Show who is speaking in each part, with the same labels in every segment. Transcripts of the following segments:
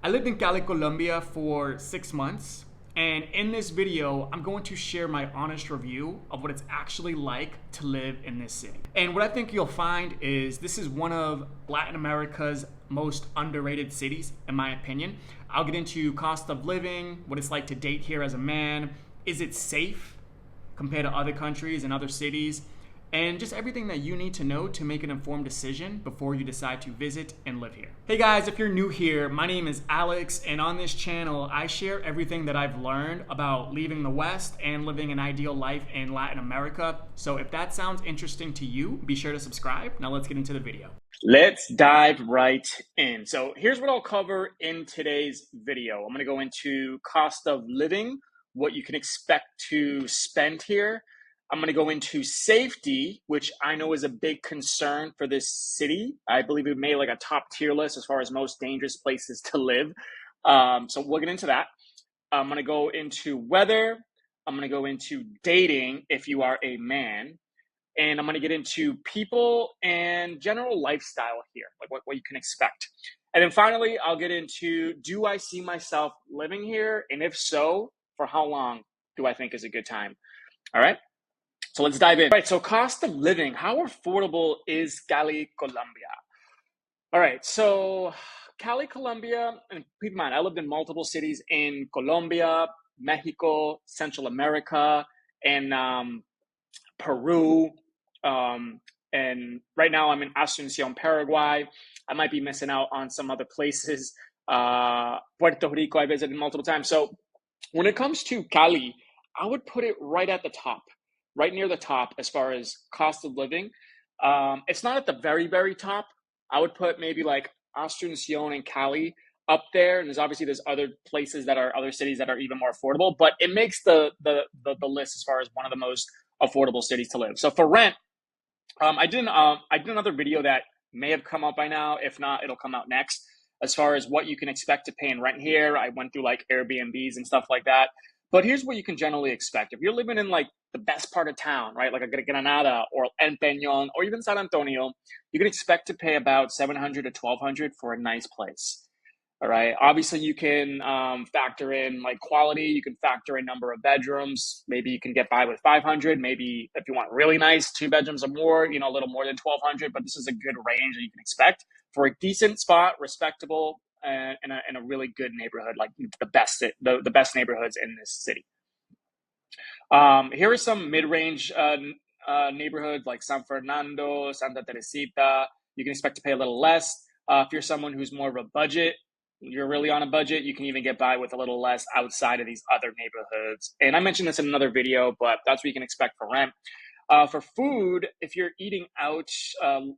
Speaker 1: I lived in Cali, Colombia for 6 months, and in this video, I'm going to share my honest review of what it's actually like to live in this city. And what I think you'll find is this is one of Latin America's most underrated cities, in my opinion. I'll get into cost of living, what it's like to date here as a man, is it safe compared to other countries and other cities, and just everything that you need to know to make an informed decision before you decide to visit and live here. Hey guys, if you're new here, my name is Alex, and on this channel, I share everything that I've learned about leaving the West and living an ideal life in Latin America. So if that sounds interesting to you, be sure to subscribe. Now let's get into the video. Let's dive right in. So here's what I'll cover in today's video. I'm gonna go into cost of living, what you can expect to spend here. I'm going to go into safety, which I know is a big concern for this city. I believe we made like a top tier list as far as most dangerous places to live. So we'll get into that. I'm going to go into weather. I'm going to go into dating if you are a man. And I'm going to get into people and general lifestyle here, like what you can expect. And then finally, I'll get into, do I see myself living here? And if so, for how long do I think is a good time? All right. So let's dive in. All right, so cost of living. How affordable is Cali, Colombia? All right, so Cali, Colombia, and keep in mind, I lived in multiple cities in Colombia, Mexico, Central America, and Peru. And right now I'm in Asunción, Paraguay. I might be missing out on some other places. Puerto Rico, I visited multiple times. So when it comes to Cali, I would put it right at the top. Right near the top as far as cost of living. It's not at the very, very top. I would put maybe like Asunción and Cali up there. And there's other places that are other cities that are even more affordable, but it makes the list as far as one of the most affordable cities to live. So for rent, I did another video that may have come out by now. If not, it'll come out next. As far as what you can expect to pay in rent here, I went through like Airbnbs and stuff like that. But here's what you can generally expect. If you're living in like the best part of town, right, like a Granada or El Peñón or even San Antonio, you can expect to pay about $700 to $1,200 for a nice place. All right. Obviously, you can factor in like quality. You can factor in number of bedrooms. Maybe you can get by with 500. Maybe if you want really nice, 2 bedrooms or more, a little more than 1,200. But this is a good range that you can expect for a decent spot, respectable, in a really good neighborhood, like the best neighborhoods in this city. Here are some mid-range neighborhoods like San Fernando, Santa Teresita. You can expect to pay a little less. If you're someone who's more of a budget, you're really on a budget, you can even get by with a little less outside of these other neighborhoods. And I mentioned this in another video, but that's what you can expect for rent. For food, if you're eating out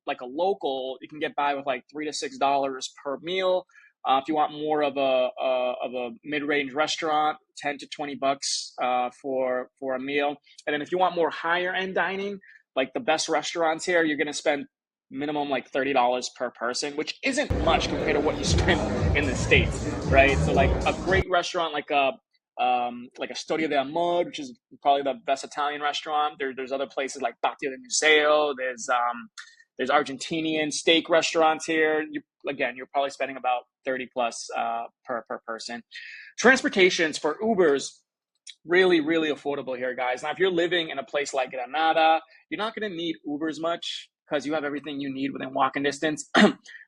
Speaker 1: like a local, you can get by with like $3 to $6 per meal. If you want more of a mid-range restaurant, 10 to 20 bucks for a meal. And then if you want more higher end dining, like the best restaurants here, you're going to spend minimum like $30 per person, which isn't much compared to what you spend in the States, right? So like a great restaurant like a Storia de Amor, which is probably the best Italian restaurant. There's other places like Patio de Museo. There's Argentinian steak restaurants here. You're probably spending about 30 plus per person. Transportations for Ubers, really, really affordable here, guys. Now, if you're living in a place like Granada, you're not going to need Ubers much because you have everything you need within walking distance.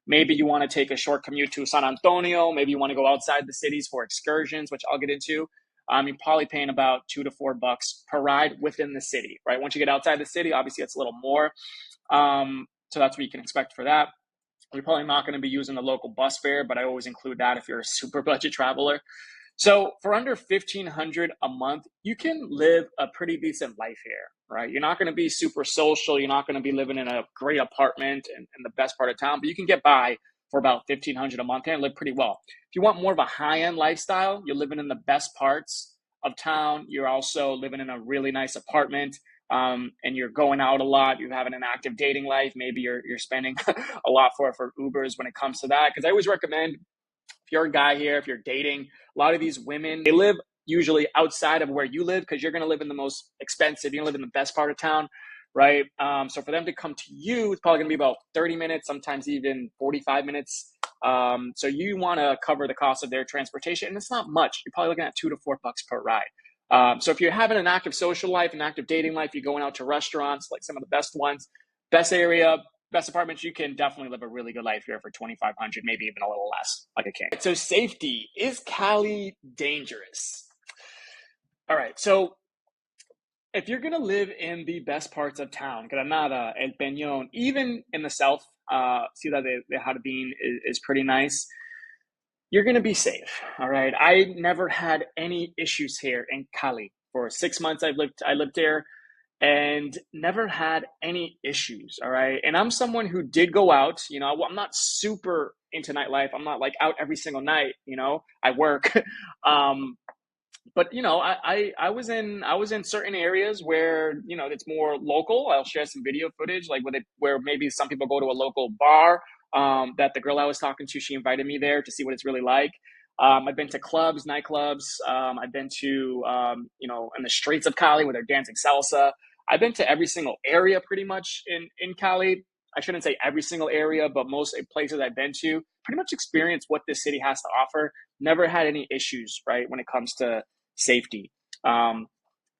Speaker 1: Maybe you want to take a short commute to San Antonio. Maybe you want to go outside the cities for excursions, which I'll get into. You're probably paying about $2 to $4 per ride within the city, right? Once you get outside the city, obviously it's a little more. So that's what you can expect for that. You're probably not going to be using the local bus fare, but I always include that if you're a super budget traveler. So for under $1,500 a month, you can live a pretty decent life here, right? You're not going to be super social. You're not going to be living in a great apartment in the best part of town, but you can get by for about $1,500 a month here and live pretty well. If you want more of a high-end lifestyle, you're living in the best parts of town. You're also living in a really nice apartment. And you're going out a lot, you're having an active dating life, maybe you're spending a lot for Ubers when it comes to that. Because I always recommend, if you're a guy here, if you're dating, a lot of these women, they live usually outside of where you live because you're going to live in the most expensive, you're going to live in the best part of town, right? So for them to come to you, it's probably going to be about 30 minutes, sometimes even 45 minutes So you want to cover the cost of their transportation, and it's not much. You're probably looking at $2 to $4 per ride. So if you're having an active social life, an active dating life, you're going out to restaurants, like some of the best ones, best area, best apartments, you can definitely live a really good life here for 2,500, maybe even a little less, like a king. So safety, is Cali dangerous? All right, so if you're gonna live in the best parts of town, Granada, El Peñón, even in the south, Ciudad de Jardín is pretty nice. You're gonna be safe, all right? I never had any issues here in Cali. For 6 months I lived there and never had any issues, all right? And I'm someone who did go out, I'm not super into nightlife. I'm not like out every single night, I work. But I was in certain areas where it's more local. I'll share some video footage like where maybe some people go to a local bar. That the girl I was talking to, she invited me there to see what it's really like. I've been to clubs, nightclubs. I've been to in the streets of Cali where they're dancing salsa. I've been to every single area pretty much in Cali. I shouldn't say every single area, but most places I've been to, pretty much experienced what this city has to offer. Never had any issues, right, when it comes to safety. Um,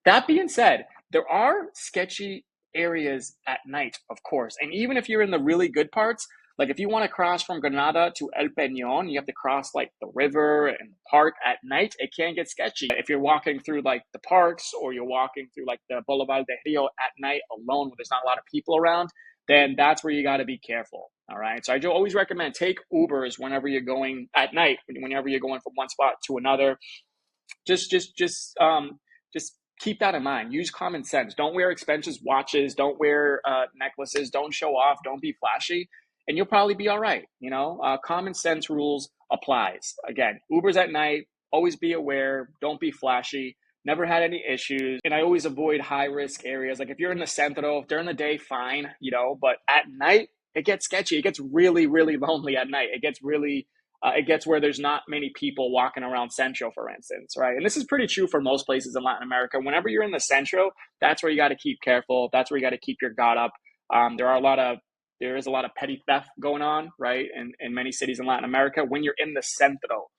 Speaker 1: that being said, there are sketchy areas at night, of course. And even if you're in the really good parts, like if you want to cross from Granada to El Peñón, you have to cross like the river and the park at night. It can get sketchy. If you're walking through like the parks or you're walking through like the Boulevard de Rio at night alone where there's not a lot of people around, then that's where you got to be careful. All right. So I do always recommend take Ubers whenever you're going at night, whenever you're going from one spot to another. Just keep that in mind. Use common sense. Don't wear expensive watches. Don't wear necklaces. Don't show off. Don't be flashy, and you'll probably be all right. Common sense rules applies. Again, Ubers at night. Always be aware. Don't be flashy. Never had any issues, and I always avoid high risk areas. Like if you're in the centro, during the day, fine, but at night it gets sketchy. It gets really, really lonely at night. It gets where there's not many people walking around Centro, for instance, right? And this is pretty true for most places in Latin America. Whenever you're in the Centro, that's where you got to keep careful. That's where you got to keep your guard up. There is a lot of petty theft going on, right? In many cities in Latin America when you're in the Centro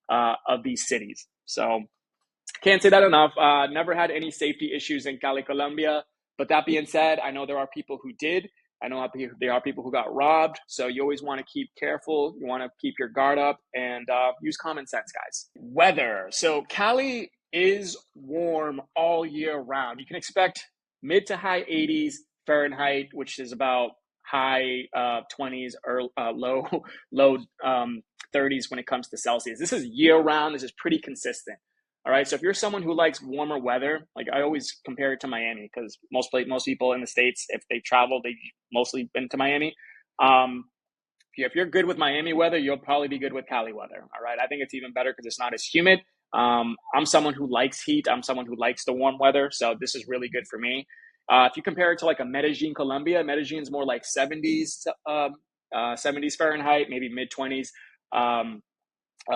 Speaker 1: of these cities. So can't say that enough. Never had any safety issues in Cali, Colombia. But that being said, I know there are people who did. I know there are people who got robbed. So you always want to keep careful. You want to keep your guard up and use common sense, guys. Weather. So Cali is warm all year round. You can expect mid to high 80s Fahrenheit, which is about high 20s or low 30s when it comes to Celsius. This is year round. This is pretty consistent. All right. So if you're someone who likes warmer weather, like I always compare it to Miami because most people in the States, if they travel, they've mostly been to Miami. If you're good with Miami weather, you'll probably be good with Cali weather. All right. I think it's even better because it's not as humid. I'm someone who likes heat. I'm someone who likes the warm weather. So this is really good for me. If you compare it to like a Medellin, Colombia, Medellin's more like 70s Fahrenheit, maybe mid 20s.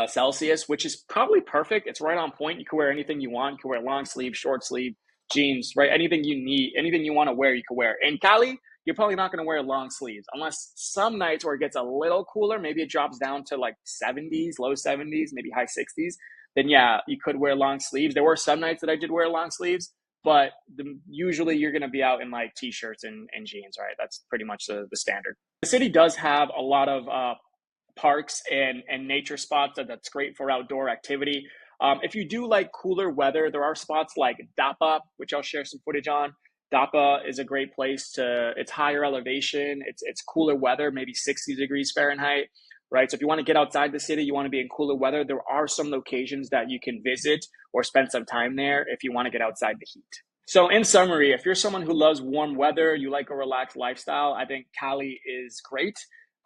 Speaker 1: Celsius, which is probably perfect. It's right on point. You can wear anything you want. You can wear long sleeve, short sleeve, jeans, right? Anything you need, anything you want to wear, you can wear. In Cali, you're probably not going to wear long sleeves unless some nights where it gets a little cooler, maybe it drops down to like 70s, low 70s, maybe high 60s. Then yeah, you could wear long sleeves. There were some nights that I did wear long sleeves, but usually you're going to be out in like t-shirts and jeans, right? That's pretty much the standard. The city does have a lot of parks and nature spots that's great for outdoor activity. If you do like cooler weather, there are spots like Dapa, which I'll share some footage on. Dapa is a great place it's higher elevation, it's cooler weather, maybe 60 degrees Fahrenheit, right? So if you want to get outside the city, you want to be in cooler weather, there are some locations that you can visit or spend some time there if you want to get outside the heat. So in summary, if you're someone who loves warm weather, you like a relaxed lifestyle, I think Cali is great.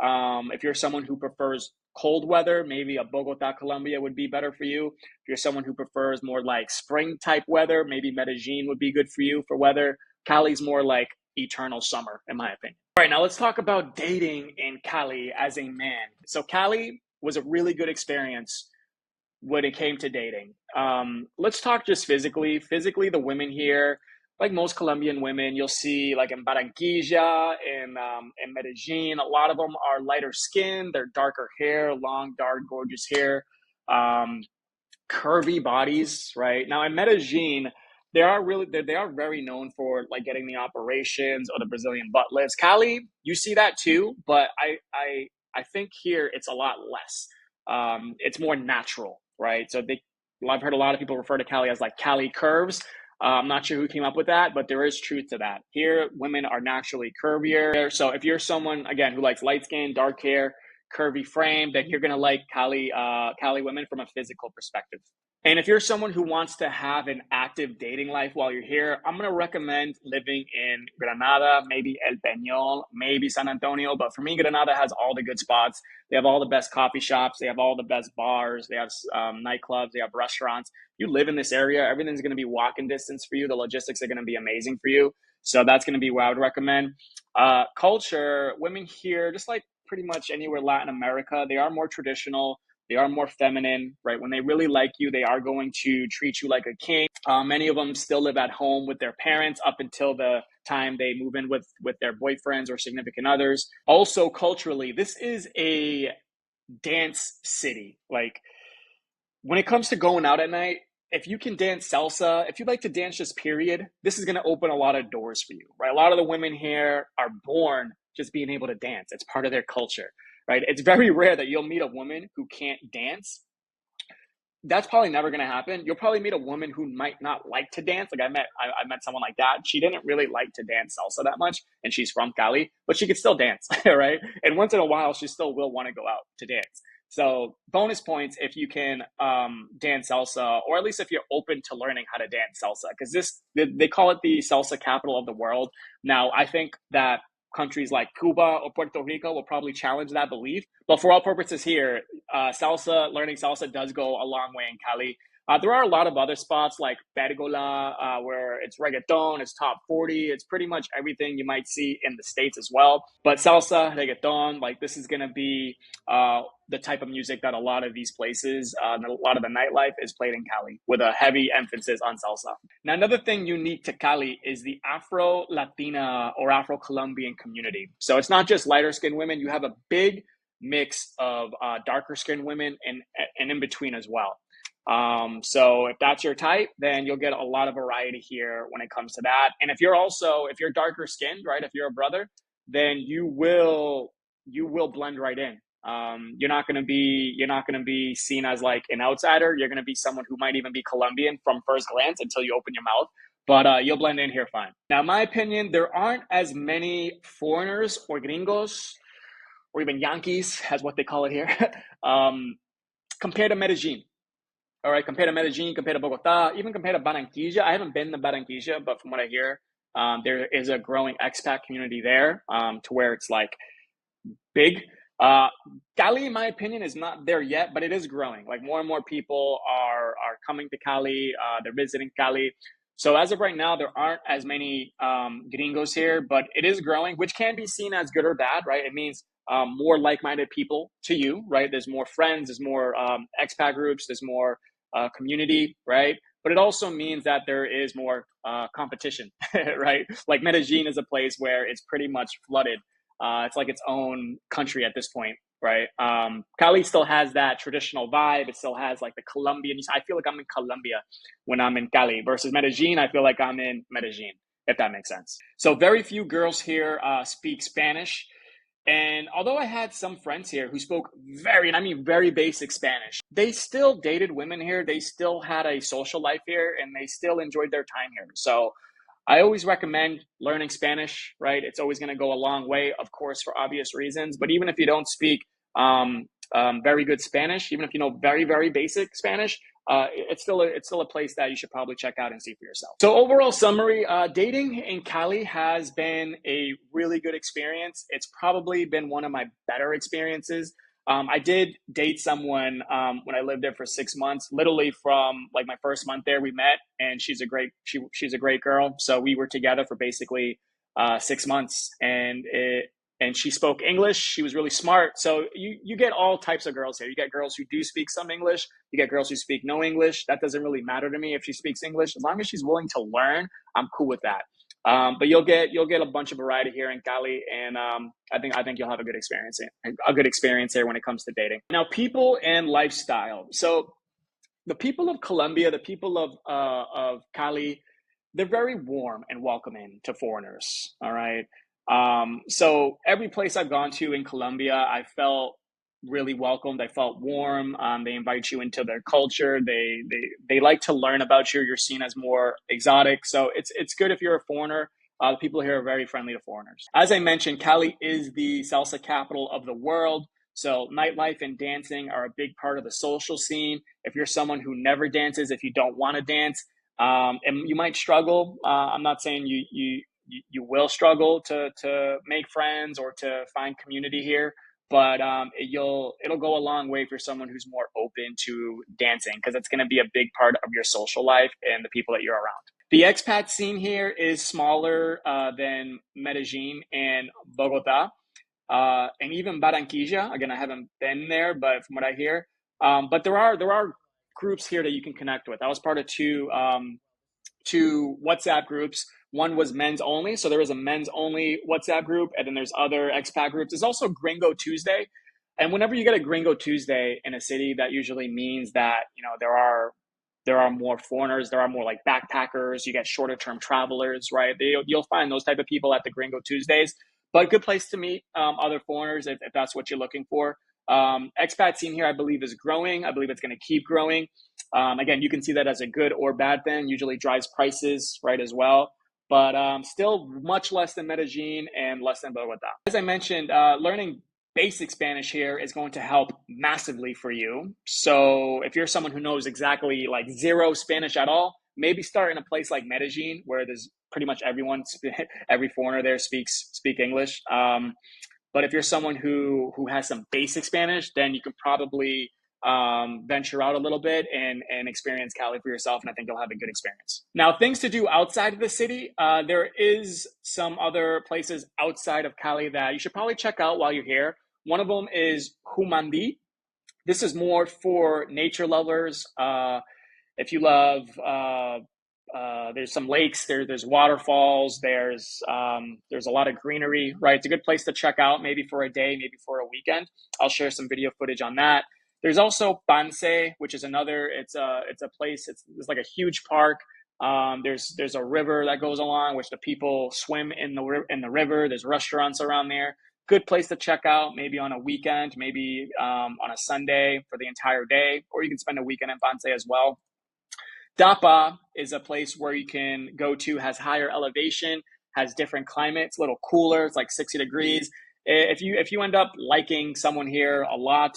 Speaker 1: If you're someone who prefers cold weather, maybe a Bogota, Colombia would be better for you. If you're someone who prefers more like spring type weather, maybe Medellin would be good for you for weather. Cali's more like eternal summer, in my opinion. All right, now let's talk about dating in Cali as a man. So Cali was a really good experience when it came to dating. Let's talk just physically. Physically, the women here like most Colombian women, you'll see like in Barranquilla, in Medellin, a lot of them are lighter skin, they're darker hair, long, dark, gorgeous hair. Um, Curvy bodies, right? Now in Medellin, they are very known for like getting the operations or the Brazilian butt lifts. Cali, you see that too, but I think here it's a lot less. It's more natural, right? I've heard a lot of people refer to Cali as like Cali curves. I'm not sure who came up with that, but there is truth to that. Here, women are naturally curvier. So if you're someone again who likes light skin, dark hair, curvy frame, then you're gonna like Cali women from a physical perspective. And if you're someone who wants to have an active dating life while you're here, I'm gonna recommend living in Granada, maybe El Peñol, maybe San Antonio. But for me, Granada has all the good spots. They have all the best coffee shops. They have all the best bars. They have nightclubs. They have restaurants. You live in this area, everything's gonna be walking distance for you. The logistics are gonna be amazing for you. So that's gonna be what I would recommend. Culture, women here, just like pretty much anywhere Latin America, they are more traditional. They are more feminine, right? When they really like you, they are going to treat you like a king. Many of them still live at home with their parents up until the time they move in with their boyfriends or significant others. Also, culturally, this is a dance city. Like when it comes to going out at night, if you can dance salsa, if you like to dance just period, this is going to open a lot of doors for you, right? A lot of the women here are born just being able to dance. It's part of their culture, right? It's very rare that you'll meet a woman who can't dance. That's probably never going to happen. You'll probably meet a woman who might not like to dance. Like I met someone like that. She didn't really like to dance salsa that much, and she's from Cali, but she could still dance, right? And once in a while, she still will want to go out to dance. So bonus points if you can dance salsa, or at least if you're open to learning how to dance salsa, because they call it the salsa capital of the world. Now, I think that countries like Cuba or Puerto Rico will probably challenge that belief. But for all purposes here, learning salsa does go a long way in Cali. There are a lot of other spots like Pergola, where it's reggaeton, it's top 40, it's pretty much everything you might see in the States as well. But salsa, reggaeton, like this is going to be the type of music that a lot of these places, a lot of the nightlife is played in Cali with a heavy emphasis on salsa. Now, another thing unique to Cali is the Afro-Latina or Afro-Colombian community. So it's not just lighter skinned women, you have a big mix of darker skinned women and in between as well. So if that's your type, then you'll get a lot of variety here when it comes to that. And if you're darker skinned, right? If you're a brother, then you will blend right in. You're not going to be seen as like an outsider. You're going to be someone who might even be Colombian from first glance until you open your mouth. But you'll blend in here fine. Now, in my opinion, there aren't as many foreigners or gringos or even Yankees, as what they call it here, compared to Medellin. All right, compared to Medellin, compared to Bogota, even compared to Barranquilla. I haven't been to Barranquilla, but from what I hear, there is a growing expat community there, to where it's like big. Cali, in my opinion, is not there yet, but it is growing. Like more and more people are coming to Cali. They're visiting Cali. So as of right now, there aren't as many gringos here, but it is growing, which can be seen as good or bad, right? It means more like-minded people to you, right? There's more friends, there's more expat groups, there's more community, right? But it also means that there is more competition, right? Like Medellin is a place where it's pretty much flooded. It's like its own country at this point, right? Cali still has that traditional vibe. It still has like the Colombian. I feel like I'm in Colombia when I'm in Cali versus Medellin. I feel like I'm in Medellin, if that makes sense. So very few girls here speak Spanish. And although I had some friends here who spoke very, and I mean very basic Spanish, they still dated women here. They still had a social life here, and they still enjoyed their time here. So I always recommend learning Spanish, right? It's always going to go a long way, of course, for obvious reasons. But even if you don't speak very good Spanish, even if you know very, very basic Spanish, it's still a place that you should probably check out and see for yourself. So overall summary, dating in Cali has been a really good experience. It's probably been one of my better experiences. I did date someone when I lived there for 6 months. Literally from like my first month there, we met, and she's a great girl. So we were together for basically 6 months, and and she spoke English. She was really smart. So you get all types of girls here. You get girls who do speak some English. You get girls who speak no English. That doesn't really matter to me if she speaks English. As long as she's willing to learn, I'm cool with that. But you'll get a bunch of variety here in Cali, and I think you'll have a good experience here when it comes to dating. Now, people and lifestyle. So the people of Colombia, the people of Cali, they're very warm and welcoming to foreigners. All right. So every place I've gone to in Colombia, I felt really welcomed. I felt warm. They invite you into their culture. They like to learn about you. You're seen as more exotic. So it's good if you're a foreigner. The people here are very friendly to foreigners. As I mentioned, Cali is the salsa capital of the world. So nightlife and dancing are a big part of the social scene. If you're someone who never dances, if you don't want to dance, and you might struggle. I'm not saying you will struggle to make friends or to find community here, but it'll go a long way for someone who's more open to dancing, because it's going to be a big part of your social life and the people that you're around. The expat scene here is smaller than Medellin and Bogota, and even Barranquilla. Again, I haven't been there, but from what I hear, but there are groups here that you can connect with. I was part of two WhatsApp groups. One was men's only, so there was a men's only WhatsApp group, and then there's other expat groups. There's also Gringo Tuesday, and whenever you get a Gringo Tuesday in a city, that usually means that there are more foreigners, there are more like backpackers. You get shorter term travelers, right? You'll find those type of people at the Gringo Tuesdays, but a good place to meet other foreigners if that's what you're looking for. Expat scene here, I believe, is growing. I believe it's going to keep growing. Again, you can see that as a good or bad thing. Usually drives prices, right, as well. But still much less than Medellin and less than Bogota. As I mentioned, learning basic Spanish here is going to help massively for you. So if you're someone who knows exactly like zero Spanish at all, maybe start in a place like Medellin, where there's pretty much every foreigner there speak English. But if you're someone who has some basic Spanish, then you can probably venture out a little bit and experience Cali for yourself, and I think you'll have a good experience. Now, things to do outside of the city. There is some other places outside of Cali that you should probably check out while you're here. One of them is Humandi. This is more for nature lovers. If you love, there's some lakes, there's waterfalls, there's a lot of greenery, right? It's a good place to check out, maybe for a day, maybe for a weekend. I'll share some video footage on that. There's also Pance, which is another. It's a place. It's like a huge park. There's a river that goes along, which the people swim in the river. There's restaurants around there. Good place to check out, maybe on a weekend, maybe on a Sunday for the entire day, or you can spend a weekend in Pance as well. Dapa is a place where you can go to, has higher elevation, has different climates, a little cooler. It's like 60 degrees. If you end up liking someone here a lot,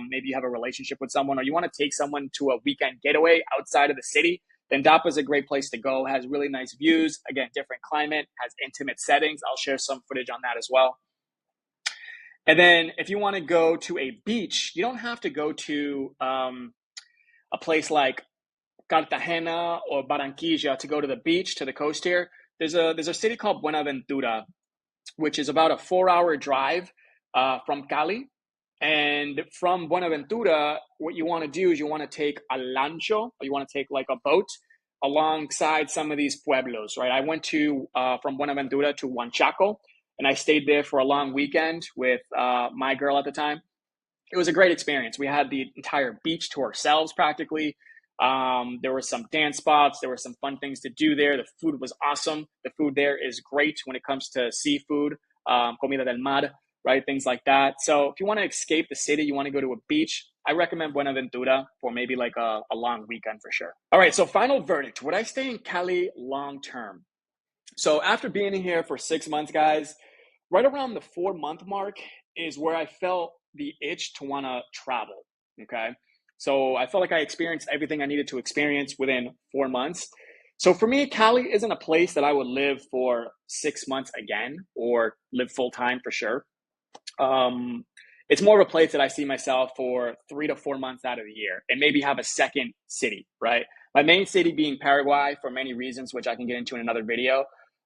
Speaker 1: maybe you have a relationship with someone, or you want to take someone to a weekend getaway outside of the city, then Dapa is a great place to go. Has really nice views. Again, different climate, has intimate settings. I'll share some footage on that as well. And then if you want to go to a beach, you don't have to go to a place like Cartagena or Barranquilla to go to the beach, to the coast here. There's a city called Buenaventura, which is about a 4-hour drive from Cali. And from Buenaventura, what you want to do is you want to take a lancho, or you want to take like a boat alongside some of these pueblos, right? I went from Buenaventura to Huanchaco, and I stayed there for a long weekend with my girl at the time. It was a great experience. We had the entire beach to ourselves practically. There were some dance spots. There were some fun things to do there. The food was awesome. The food there is great when it comes to seafood, comida del mar, right? Things like that. So if you want to escape the city, you want to go to a beach, I recommend Buenaventura for maybe like a long weekend for sure. All right, so final verdict. Would I stay in Cali long term? So after being here for 6 months, guys, right around the 4-month mark is where I felt the itch to want to travel, okay? So I felt like I experienced everything I needed to experience within 4 months. So for me, Cali isn't a place that I would live for 6 months again, or live full time for sure. It's more of a place that I see myself for 3 to 4 months out of the year, and maybe have a second city, right? My main city being Paraguay for many reasons, which I can get into in another video.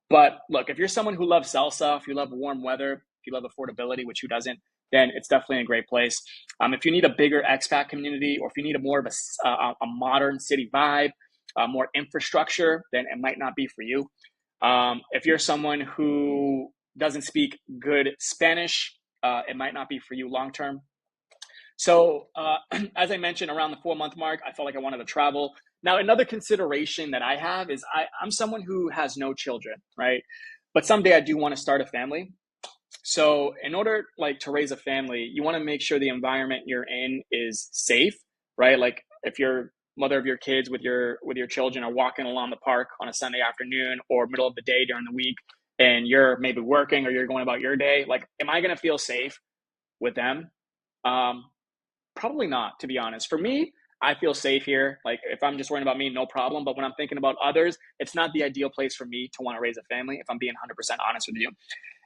Speaker 1: But look, if you're someone who loves salsa, if you love warm weather, if you love affordability, which who doesn't, then it's definitely a great place. If you need a bigger expat community, or if you need a more of a modern city vibe, more infrastructure, then it might not be for you. If you're someone who doesn't speak good Spanish, it might not be for you long term. So, as I mentioned, around the 4 month mark, I felt like I wanted to travel. Now, another consideration that I have is I'm someone who has no children, right? But someday I do want to start a family. So in order like to raise a family, you want to make sure the environment you're in is safe, right? Like if you're mother of your kids with your children are walking along the park on a Sunday afternoon or middle of the day during the week, and you're maybe working or you're going about your day, like, am I going to feel safe with them? Um, Probably not, to be honest. For me, I feel safe here. Like if I'm just worrying about me, no problem. But when I'm thinking about others, it's not the ideal place for me to want to raise a family, if I'm being 100% honest with you.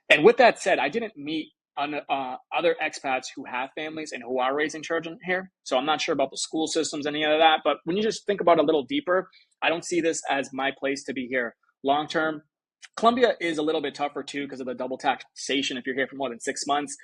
Speaker 1: And with that said, I didn't meet other expats who have families and who are raising children here. So I'm not sure about the school systems, any of that. But when you just think about it a little deeper, I don't see this as my place to be here long term. Colombia is a little bit tougher too because of the double taxation if you're here for more than 6 months.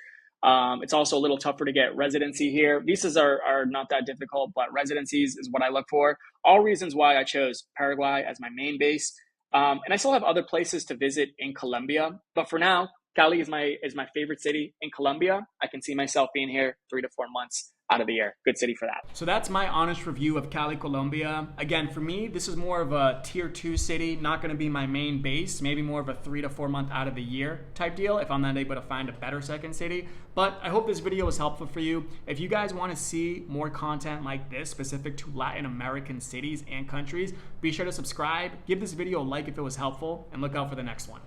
Speaker 1: It's also a little tougher to get residency here. Visas are not that difficult, but residencies is what I look for. All reasons why I chose Paraguay as my main base. And I still have other places to visit in Colombia, but for now, Cali is my favorite city in Colombia. I can see myself being here 3 to 4 months out of the year. Good city for that. So that's my honest review of Cali, Colombia. Again, for me, this is more of a tier 2 city, not going to be my main base, maybe more of a 3 to 4 month out of the year type deal if I'm not able to find a better second city. But I hope this video was helpful for you. If you guys want to see more content like this specific to Latin American cities and countries, be sure to subscribe, give this video a like if it was helpful, and look out for the next one.